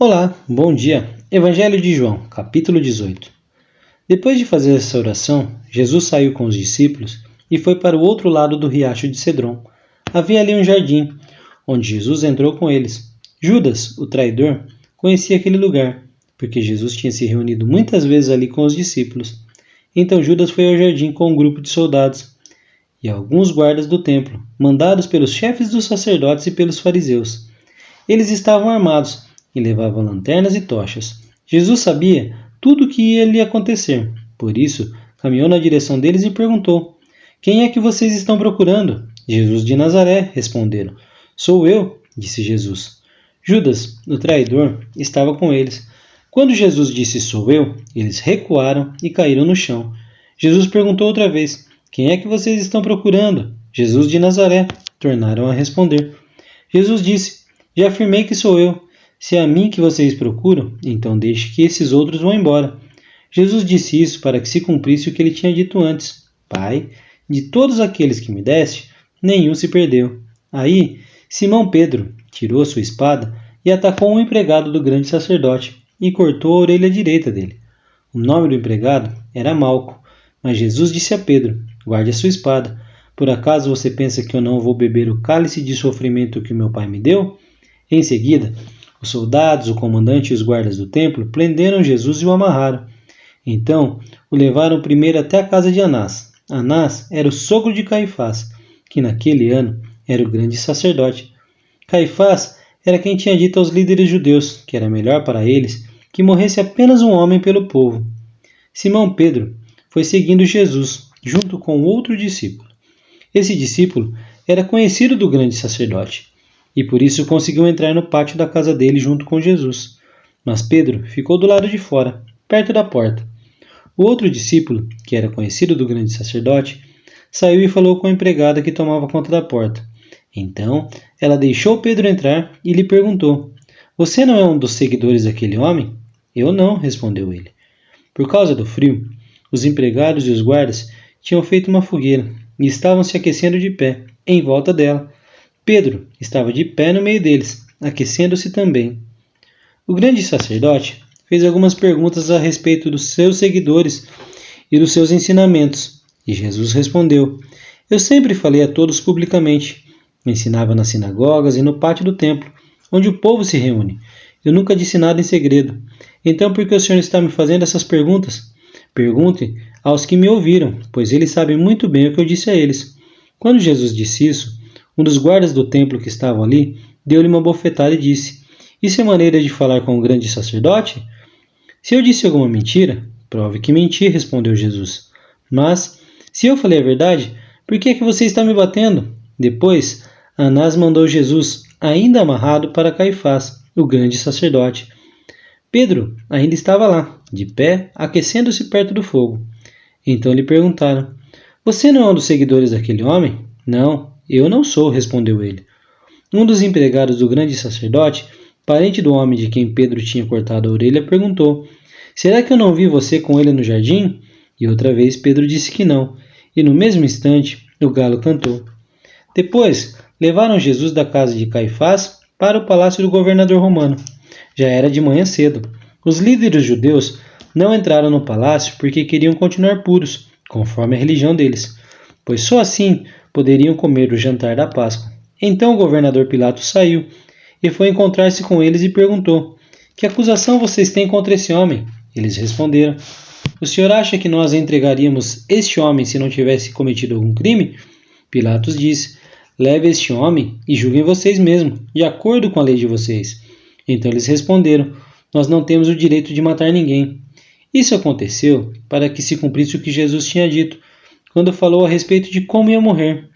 Olá, bom dia. Evangelho de João, capítulo 18. Depois de fazer essa oração, Jesus saiu com os discípulos e foi para o outro lado do riacho de Cedron. Havia ali um jardim, onde Jesus entrou com eles. Judas, o traidor, conhecia aquele lugar, porque Jesus tinha se reunido muitas vezes ali com os discípulos. Então Judas foi ao jardim com um grupo de soldados e alguns guardas do templo, mandados pelos chefes dos sacerdotes e pelos fariseus. Eles estavam armados e levavam lanternas e tochas. Jesus sabia tudo o que ia lhe acontecer. Por isso, caminhou na direção deles e perguntou: "Quem é que vocês estão procurando?" "Jesus de Nazaré", responderam. "Sou eu", disse Jesus. Judas, o traidor, estava com eles. Quando Jesus disse "sou eu", eles recuaram e caíram no chão. Jesus perguntou outra vez: "Quem é que vocês estão procurando?" "Jesus de Nazaré", tornaram a responder. Jesus disse: "Já afirmei que sou eu. Se é a mim que vocês procuram, então deixe que esses outros vão embora." Jesus disse isso para que se cumprisse o que ele tinha dito antes: "Pai, de todos aqueles que me deste, nenhum se perdeu." Aí, Simão Pedro tirou a sua espada e atacou um empregado do grande sacerdote e cortou a orelha direita dele. O nome do empregado era Malco, mas Jesus disse a Pedro: "Guarde a sua espada. Por acaso você pensa que eu não vou beber o cálice de sofrimento que o meu pai me deu?" Em seguida, os soldados, o comandante e os guardas do templo prenderam Jesus e o amarraram. Então, o levaram primeiro até a casa de Anás. Anás era o sogro de Caifás, que naquele ano era o grande sacerdote. Caifás era quem tinha dito aos líderes judeus que era melhor para eles que morresse apenas um homem pelo povo. Simão Pedro foi seguindo Jesus, junto com outro discípulo. Esse discípulo era conhecido do grande sacerdote, e por isso conseguiu entrar no pátio da casa dele junto com Jesus. Mas Pedro ficou do lado de fora, perto da porta. O outro discípulo, que era conhecido do grande sacerdote, saiu e falou com a empregada que tomava conta da porta. Então, ela deixou Pedro entrar e lhe perguntou: "Você não é um dos seguidores daquele homem?" "Eu não", respondeu ele. Por causa do frio, os empregados e os guardas tinham feito uma fogueira e estavam se aquecendo de pé, em volta dela. Pedro estava de pé no meio deles, aquecendo-se também. O grande sacerdote fez algumas perguntas a respeito dos seus seguidores e dos seus ensinamentos, e Jesus respondeu: "Eu sempre falei a todos publicamente. Ensinava nas sinagogas e no pátio do templo, onde o povo se reúne. Eu nunca disse nada em segredo. Então por que o Senhor está me fazendo essas perguntas? Pergunte aos que me ouviram, pois eles sabem muito bem o que eu disse a eles." Quando Jesus disse isso, um dos guardas do templo que estavam ali deu-lhe uma bofetada e disse: "Isso é maneira de falar com o grande sacerdote?" "Se eu disse alguma mentira, prove que menti", respondeu Jesus. "Mas, se eu falei a verdade, por que é que você está me batendo?" Depois, Anás mandou Jesus, ainda amarrado, para Caifás, o grande sacerdote. Pedro ainda estava lá, de pé, aquecendo-se perto do fogo. Então lhe perguntaram: "Você não é um dos seguidores daquele homem?" "Não, eu não sou", respondeu ele. Um dos empregados do grande sacerdote, parente do homem de quem Pedro tinha cortado a orelha, perguntou: "Será que eu não vi você com ele no jardim?" E outra vez Pedro disse que não, e no mesmo instante o galo cantou. Depois, levaram Jesus da casa de Caifás para o palácio do governador romano. Já era de manhã cedo. Os líderes judeus não entraram no palácio porque queriam continuar puros, conforme a religião deles, pois só assim poderiam comer o jantar da Páscoa. Então o governador Pilatos saiu e foi encontrar-se com eles e perguntou: "Que acusação vocês têm contra esse homem?" Eles responderam: "O senhor acha que nós entregaríamos este homem se não tivesse cometido algum crime?" Pilatos disse: "Leve este homem e julguem vocês mesmos, de acordo com a lei de vocês." Então eles responderam: "Nós não temos o direito de matar ninguém." Isso aconteceu para que se cumprisse o que Jesus tinha dito, quando falou a respeito de como ia morrer.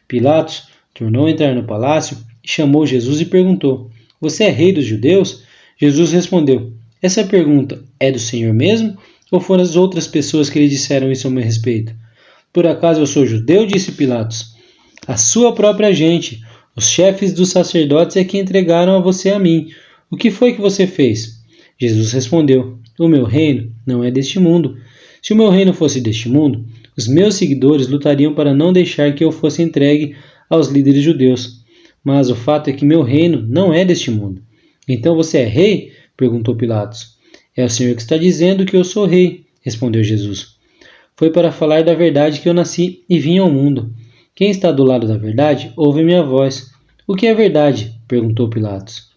Pilatos tornou a entrar no palácio e chamou Jesus e perguntou: "Você é rei dos judeus?" Jesus respondeu: "Essa pergunta é do Senhor mesmo? Ou foram as outras pessoas que lhe disseram isso a meu respeito?" "Por acaso eu sou judeu?" disse Pilatos. "A sua própria gente, os chefes dos sacerdotes é que entregaram a você a mim. O que foi que você fez?" Jesus respondeu: "O meu reino não é deste mundo. Se o meu reino fosse deste mundo, os meus seguidores lutariam para não deixar que eu fosse entregue aos líderes judeus. Mas o fato é que meu reino não é deste mundo." "Então você é rei?" perguntou Pilatos. É o Senhor que está dizendo que eu sou rei, respondeu Jesus. Foi para falar da verdade que eu nasci e vim ao mundo. Quem está do lado da verdade, ouve minha voz. O que é verdade? Perguntou Pilatos.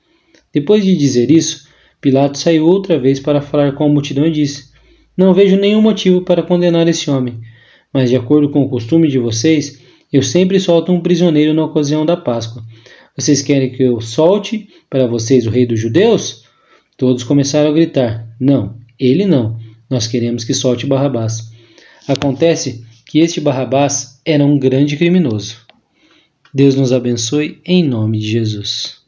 Depois de dizer isso, Pilatos saiu outra vez para falar com a multidão e disse: Não vejo nenhum motivo para condenar esse homem, mas de acordo com o costume de vocês, eu sempre solto um prisioneiro na ocasião da Páscoa. Vocês querem que eu solte para vocês o rei dos judeus? Todos começaram a gritar: Não, ele não. Nós queremos que solte Barrabás. Acontece que este Barrabás era um grande criminoso. Deus nos abençoe em nome de Jesus.